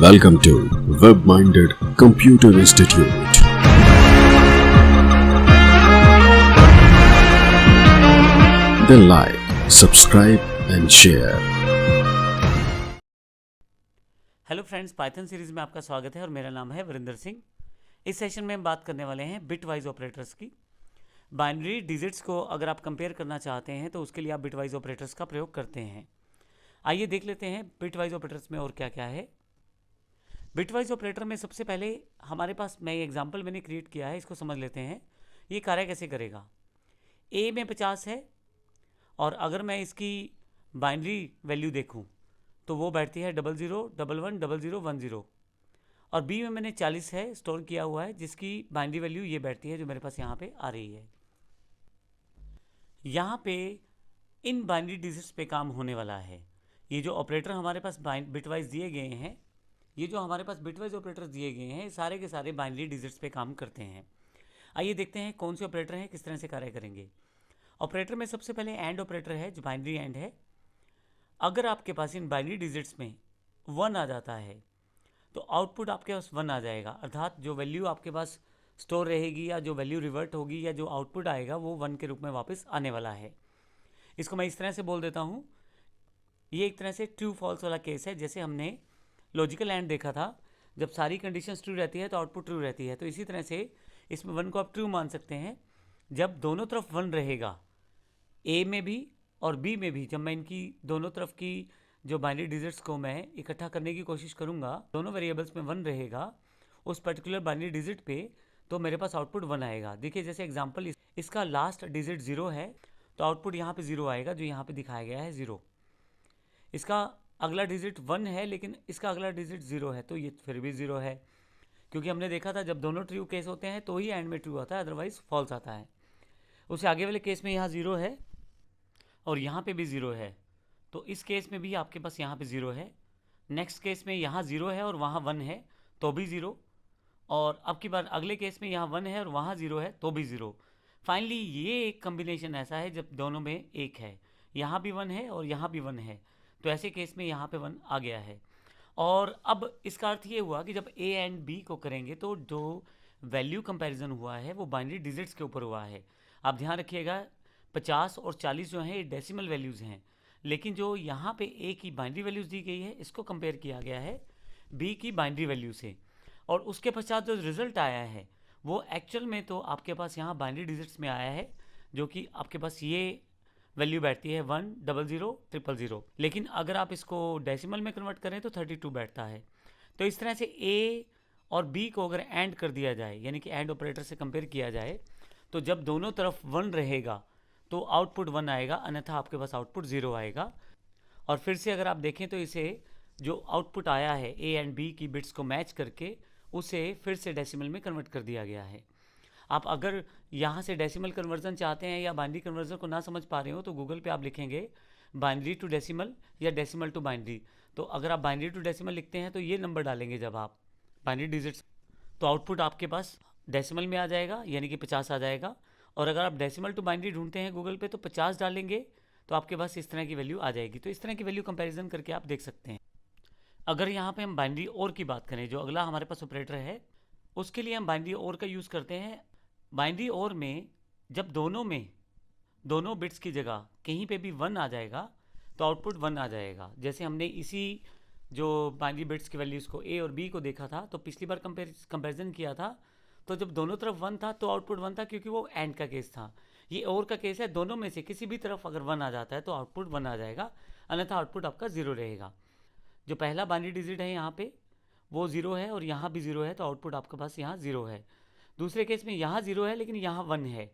Welcome to Web-Minded Computer Institute. Then like, subscribe and share. Hello friends, Python series में आपका स्वागत है और मेरा नाम है वरिंदर सिंह। इस सेशन में हम बात करने वाले हैं बिटवाइज ऑपरेटर्स की। बाइनरी डिजिट्स को अगर आप कंपेयर करना चाहते हैं तो उसके लिए आप बिटवाइज ऑपरेटर्स का प्रयोग करते हैं। आइए देख लेते हैं बिटवाइज ऑपरेटर्स में और क्या क्या है। बिटवाइज ऑपरेटर में सबसे पहले हमारे पास मैं एग्जाम्पल मैंने क्रिएट किया है, इसको समझ लेते हैं। ये कार्य कैसे करेगा। ए में 50 है और अगर मैं इसकी बाइनरी वैल्यू देखूं तो वो बैठती है 00110010 और बी में मैंने 40 है स्टोर किया हुआ है, जिसकी बाइनरी वैल्यू ये बैठती है जो मेरे पास यहाँ पे आ रही है। यहाँ पे इन बाइनरी डिजिट्स पे काम होने वाला है। ये जो ऑपरेटर हमारे पास बिटवाइज दिए गए हैं, ये जो हमारे पास बिटवाइज ऑपरेटर दिए गए हैं, सारे के सारे बाइनरी डिजिट्स पे काम करते हैं। आइए देखते हैं कौन से ऑपरेटर हैं, किस तरह से कार्य करेंगे। ऑपरेटर में सबसे पहले एंड ऑपरेटर है जो बाइनरी एंड है। अगर आपके पास इन बाइनरी डिजिट्स में 1 आ जाता है तो आउटपुट आपके पास 1 आ जाएगा, अर्थात जो वैल्यू आपके पास स्टोर रहेगी या जो वैल्यू रिवर्ट होगी या जो आउटपुट आएगा वो 1 के रूप में वापस आने वाला है। इसको मैं इस तरह से बोल देता हूँ, ये एक तरह से ट्रू फॉल्स वाला केस है। जैसे हमने लॉजिकल एंड देखा था, जब सारी कंडीशंस ट्रू रहती है तो आउटपुट ट्रू रहती है, तो इसी तरह से इसमें 1 को आप ट्रू मान सकते हैं। जब दोनों तरफ 1 रहेगा, ए में भी और बी में भी, जब मैं इनकी दोनों तरफ की जो बाइनरी डिजिट्स को मैं इकट्ठा करने की कोशिश करूंगा, दोनों वेरिएबल्स में 1 रहेगा उस पर्टिकुलर बाइनरी डिजिट पे, तो मेरे पास आउटपुट 1 आएगा। देखिए जैसे एग्जांपल, इसका लास्ट डिजिट 0 है तो आउटपुट यहाँ पे 0 आएगा, जो यहाँ पे दिखाया गया है 0। इसका अगला डिजिट 1 है लेकिन इसका अगला डिजिट 0 है, तो ये फिर भी 0 है, क्योंकि हमने देखा था जब दोनों ट्रू केस होते हैं तो ही एंड में ट्रू आता है, अदरवाइज फॉल्स आता है। उससे आगे वाले केस में यहाँ 0 है और यहाँ पे भी 0 है, तो इस केस में भी आपके पास यहाँ पे 0 है। नेक्स्ट केस में यहाँ 0 है और वहाँ 1 है तो भी 0, और अब की बार अगले केस में यहाँ 1 है और वहाँ 0 है तो भी 0। फाइनली ये एक कम्बिनेशन ऐसा है जब दोनों में 1 है, यहाँ भी 1 है और यहाँ भी 1 है, तो ऐसे केस में यहाँ पे 1 आ गया है। और अब इसका अर्थ ये हुआ कि जब ए एंड बी को करेंगे तो जो वैल्यू कंपैरिजन हुआ है वो बाइनरी डिजिट्स के ऊपर हुआ है। आप ध्यान रखिएगा, 50 और 40 जो हैं ये डेसिमल वैल्यूज़ हैं, लेकिन जो यहाँ पे ए की बाइनरी वैल्यूज़ दी गई है इसको कंपेयर किया गया है बी की बाइनरी वैल्यू से, और उसके पश्चात जो रिजल्ट आया है वो एक्चुअल में तो आपके पास यहाँ बाइनरी डिजिट्स में आया है, जो कि आपके पास ये वैल्यू बैठती है 100000, लेकिन अगर आप इसको डेसिमल में कन्वर्ट करें तो 32 बैठता है। तो इस तरह से ए और बी को अगर एंड कर दिया जाए, यानी कि एंड ऑपरेटर से कंपेयर किया जाए, तो जब दोनों तरफ 1 रहेगा तो आउटपुट 1 आएगा, अन्यथा आपके पास आउटपुट 0 आएगा। और फिर से अगर आप देखें तो इसे जो आउटपुट आया है ए एंड बी की बिट्स को मैच करके उसे फिर से डेसिमल में कन्वर्ट कर दिया गया है। आप अगर यहाँ से डेसिमल कन्वर्जन चाहते हैं या बाइनरी कन्वर्जन को ना समझ पा रहे हो तो गूगल पे आप लिखेंगे बाइनरी टू डेसिमल या डेसिमल टू बाइनरी, तो अगर आप बाइनरी टू डेसिमल लिखते हैं तो ये नंबर डालेंगे जब आप बाइनरी डिजिट्स, तो आउटपुट आपके पास डेसिमल में आ जाएगा, यानी कि 50 आ जाएगा। और अगर आप डेसिमल टू बाइनरी ढूंढते हैं गूगल पे तो 50 डालेंगे तो आपके पास इस तरह की वैल्यू आ जाएगी। तो इस तरह की वैल्यू कंपेरिजन करके आप देख सकते हैं। अगर यहाँ पे हम बाइनरी और की बात करें, जो अगला हमारे पास ऑपरेटर है, उसके लिए हम बाइनरी और का यूज़ करते हैं। बाइनरी और में जब दोनों बिट्स की जगह कहीं पे भी 1 आ जाएगा तो आउटपुट 1 आ जाएगा। जैसे हमने इसी जो बाइनरी बिट्स की वैल्यूज़ को ए और बी को देखा था, तो पिछली बार कंपैरिजन किया था, तो जब दोनों तरफ 1 था तो आउटपुट 1 था, क्योंकि वो एंड का केस था। ये और का केस है, दोनों में से किसी भी तरफ अगर 1 आ जाता है तो आउटपुट 1 आ जाएगा, अन्यथा आउटपुट आपका 0 रहेगा। जो पहला बाइनरी डिजिट है यहाँ पे वो 0 है और यहाँ भी 0 है, तो आउटपुट आपके पास यहाँ 0 है। दूसरे केस में यहाँ 0 है लेकिन यहाँ 1 है,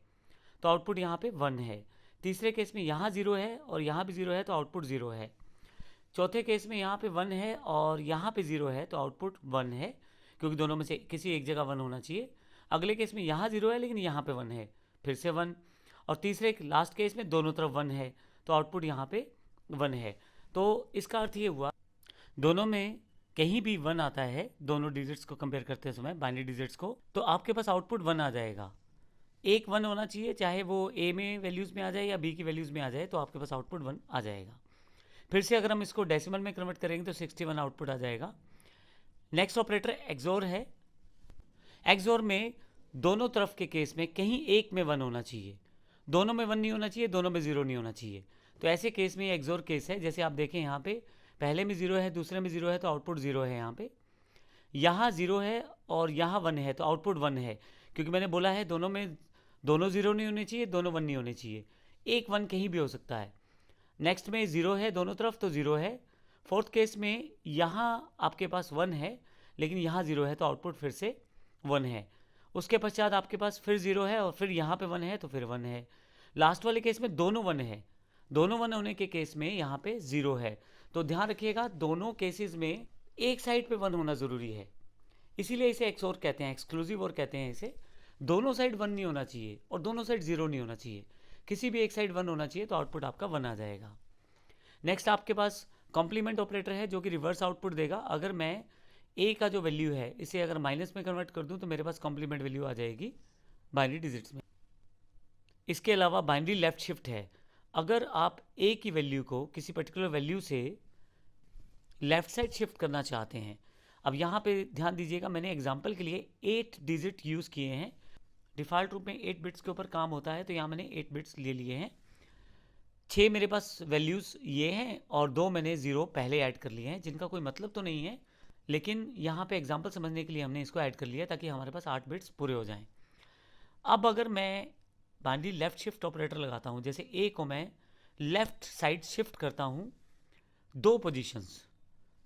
तो आउटपुट यहाँ पे 1 है। तीसरे केस में यहाँ 0 है और यहाँ भी 0 है, तो आउटपुट 0 है। चौथे केस में यहाँ पे 1 है और यहाँ पे 0 है, तो आउटपुट 1 है, क्योंकि दोनों में से किसी एक जगह 1 होना चाहिए। अगले केस में यहाँ 0 है लेकिन यहाँ पे 1 है, फिर से 1। और तीसरे लास्ट केस में दोनों तरफ 1 है, तो आउटपुट यहाँ पे 1 है। तो इसका अर्थ ये हुआ, दोनों में कहीं भी 1 आता है, दोनों डिजिट्स को कंपेयर करते समय बाइनरी डिजिट्स को, तो आपके पास आउटपुट 1 आ जाएगा। एक 1 होना चाहिए, चाहे वो ए में वैल्यूज़ में आ जाए या बी की वैल्यूज़ में आ जाए, तो आपके पास आउटपुट 1 आ जाएगा। फिर से अगर हम इसको डेसिमल में कन्वर्ट करेंगे तो 61 आउटपुट आ जाएगा। नेक्स्ट ऑपरेटर एक्सोर है। एक्सोर में दोनों तरफ के केस में कहीं एक में 1 होना चाहिए, दोनों में 1 नहीं होना चाहिए, दोनों में 0 नहीं होना चाहिए। तो ऐसे केस में ये एक्सोर केस है। जैसे आप देखें यहाँ पे पहले में 0 है, दूसरे में 0 है, तो आउटपुट 0 है। यहाँ 0 है और यहाँ 1 है, तो आउटपुट 1 है, क्योंकि मैंने बोला है दोनों 0 नहीं होने चाहिए, दोनों 1 नहीं होने चाहिए, एक 1 कहीं भी हो सकता है। नेक्स्ट में 0 है दोनों तरफ, तो 0 है। फोर्थ केस में यहाँ आपके पास 1 है, लेकिन यहाँ 0 है, तो आउटपुट फिर से 1 है। उसके पश्चात आपके पास फिर 0 है और फिर यहाँ पे 1 है, तो फिर 1 है। लास्ट वाले केस में दोनों 1 है, दोनों 1 होने के केस में यहाँ पे 0 है। तो ध्यान रखिएगा, दोनों केसेस में एक साइड पे 1 होना ज़रूरी है, इसीलिए इसे एक्सोर कहते हैं, एक्सक्लूसिव और कहते हैं इसे। दोनों साइड 1 नहीं होना चाहिए और दोनों साइड 0 नहीं होना चाहिए, किसी भी एक साइड 1 होना चाहिए, तो आउटपुट आपका 1 आ जाएगा। नेक्स्ट आपके पास कॉम्प्लीमेंट ऑपरेटर है, जो कि रिवर्स आउटपुट देगा। अगर मैं ए का जो वैल्यू है इसे अगर माइनस में कन्वर्ट कर दूं, तो मेरे पास कॉम्प्लीमेंट वैल्यू आ जाएगी बाइनरी डिजिट्स में। इसके अलावा बाइनरी लेफ्ट शिफ्ट है। अगर आप ए की वैल्यू को किसी पर्टिकुलर वैल्यू से लेफ्ट साइड शिफ्ट करना चाहते हैं, अब यहाँ पे ध्यान दीजिएगा, मैंने एग्जांपल के लिए 8 डिजिट यूज़ किए हैं। डिफ़ॉल्ट रूप में 8 बिट्स के ऊपर काम होता है, तो यहाँ मैंने 8 बिट्स ले लिए हैं। 6 मेरे पास वैल्यूज़ ये हैं और 2 मैंने 0 पहले ऐड कर लिए हैं, जिनका कोई मतलब तो नहीं है, लेकिन यहाँ पे एग्जांपल समझने के लिए हमने इसको ऐड कर लिया ताकि हमारे पास 8 बिट्स पूरे हो जाएं। अब अगर मैं बाइनरी लेफ़्ट शिफ्ट ऑपरेटर लगाता हूँ, जैसे ए को मैं लेफ़्ट साइड शिफ्ट करता हूँ 2 पोजीशंस,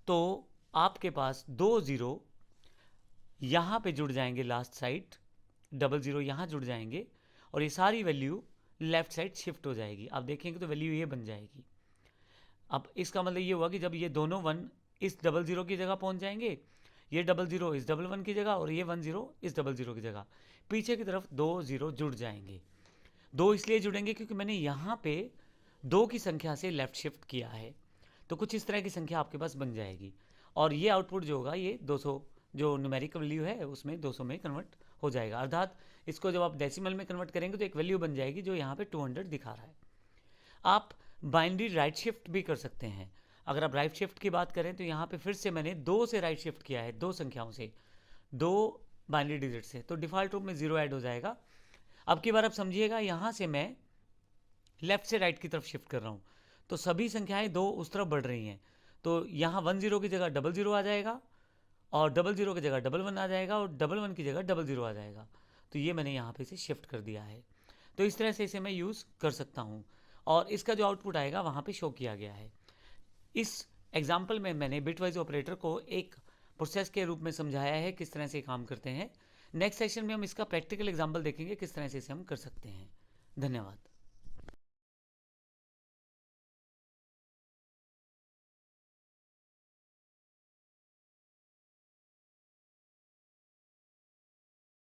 तो आपके पास 2 0 यहाँ पे जुड़ जाएंगे, लास्ट साइड 00 यहाँ जुड़ जाएंगे, और ये सारी वैल्यू लेफ़्ट साइड शिफ्ट हो जाएगी। आप देखेंगे तो वैल्यू ये बन जाएगी। अब इसका मतलब ये हुआ कि जब ये दोनों 1 इस 00 की जगह पहुंच जाएंगे, ये 00 इस 11 की जगह और ये 10 इस 00 की जगह, पीछे की तरफ 2 0 जुड़ जाएंगे। 2 इसलिए जुड़ेंगे क्योंकि मैंने यहाँ पे 2 की संख्या से लेफ़्ट शिफ्ट किया है, तो कुछ इस तरह की संख्या आपके पास बन जाएगी, और ये आउटपुट जो होगा ये 200 जो न्यूमेरिक वैल्यू है उसमें 200 में कन्वर्ट हो जाएगा। अर्थात इसको जब आप डेसिमल में कन्वर्ट करेंगे तो एक वैल्यू बन जाएगी जो यहाँ पे 200 दिखा रहा है। आप बाइनरी राइट शिफ्ट भी कर सकते हैं। अगर आप राइट शिफ्ट की बात करें तो यहाँ पे फिर से मैंने 2 से राइट शिफ्ट किया है, 2 संख्याओं से, 2 बाइनरी डिजिट से, तो डिफ़ॉल्ट रूप में 0 ऐड हो जाएगा। अब की बार आप समझिएगा, यहाँ से मैं लेफ़्ट से राइट की तरफ शिफ्ट कर रहा हूँ, तो सभी संख्याएं 2 उस तरफ बढ़ रही हैं, तो यहाँ 10 की जगह 00 आ जाएगा, और 00 की जगह 11 आ जाएगा, और 11 की जगह 00 आ जाएगा। तो ये मैंने यहाँ पे इसे शिफ्ट कर दिया है। तो इस तरह से इसे मैं यूज़ कर सकता हूँ, और इसका जो आउटपुट आएगा वहाँ पे शो किया गया है। इस एग्जाम्पल में मैंने बिटवाइज ऑपरेटर को एक प्रोसेस के रूप में समझाया है, किस तरह से काम करते हैं। नेक्स्ट सेशन में हम इसका प्रैक्टिकल एग्जाम्पल देखेंगे, किस तरह से इसे हम कर सकते हैं। धन्यवाद।